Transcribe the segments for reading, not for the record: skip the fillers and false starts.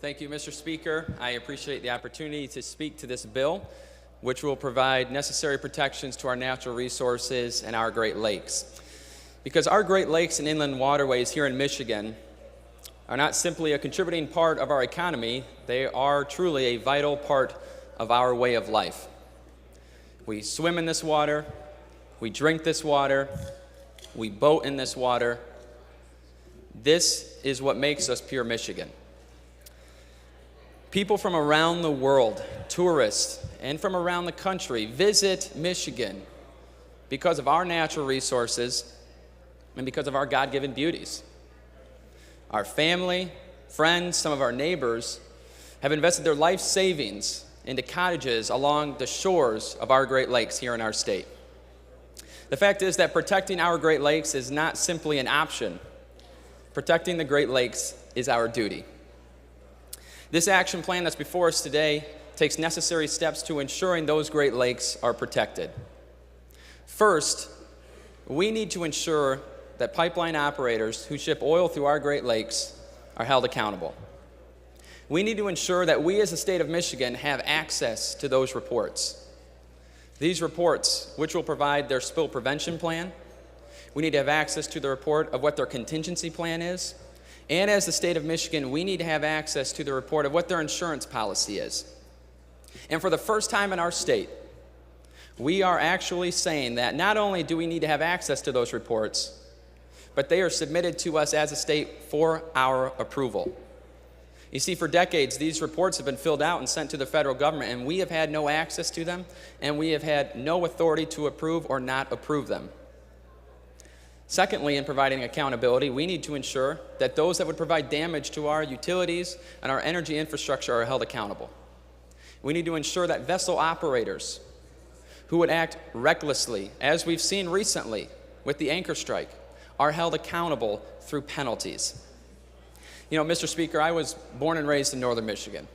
Thank you, Mr. Speaker. I appreciate the opportunity to speak to this bill, which will provide necessary protections to our natural resources and our Great Lakes. Because our Great Lakes and inland waterways here in Michigan are not simply a contributing part of our economy, they are truly a vital part of our way of life. We swim in this water, we drink this water, we boat in this water. This is what makes us pure Michigan. People from around the world, tourists, and from around the country visit Michigan because of our natural resources and because of our God-given beauties. Our family, friends, some of our neighbors have invested their life savings into cottages along the shores of our Great Lakes here in our state. The fact is that protecting our Great Lakes is not simply an option. Protecting the Great Lakes is our duty. This action plan that's before us today takes necessary steps to ensuring those Great Lakes are protected. First, we need to ensure that pipeline operators who ship oil through our Great Lakes are held accountable. We need to ensure that we as the state of Michigan have access to those reports. These reports, which will provide their spill prevention plan, we need to have access to the report of what their contingency plan is, and as the state of Michigan, we need to have access to the report of what their insurance policy is. And for the first time in our state, we are actually saying that not only do we need to have access to those reports, but they are submitted to us as a state for our approval. You see, for decades, these reports have been filled out and sent to the federal government, and we have had no access to them, and we have had no authority to approve or not approve them. Secondly, in providing accountability, we need to ensure that those that would provide damage to our utilities and our energy infrastructure are held accountable. We need to ensure that vessel operators who would act recklessly, as we've seen recently with the anchor strike, are held accountable through penalties. You know, Mr. Speaker, I was born and raised in northern Michigan.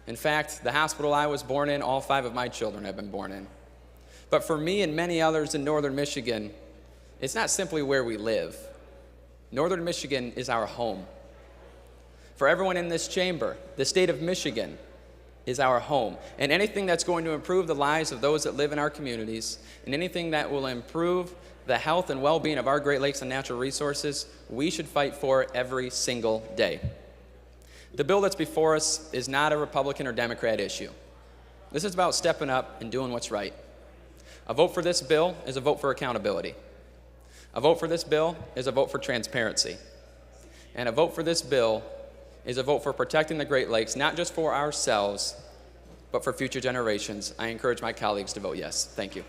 In fact, the hospital I was born in, all 5 of my children have been born in. But for me and many others in northern Michigan, it's not simply where we live. Northern Michigan is our home. For everyone in this chamber, the state of Michigan is our home. And anything that's going to improve the lives of those that live in our communities, and anything that will improve the health and well-being of our Great Lakes and natural resources, we should fight for every single day. The bill that's before us is not a Republican or Democrat issue. This is about stepping up and doing what's right. A vote for this bill is a vote for accountability. A vote for this bill is a vote for transparency. And a vote for this bill is a vote for protecting the Great Lakes, not just for ourselves, but for future generations. I encourage my colleagues to vote yes. Thank you.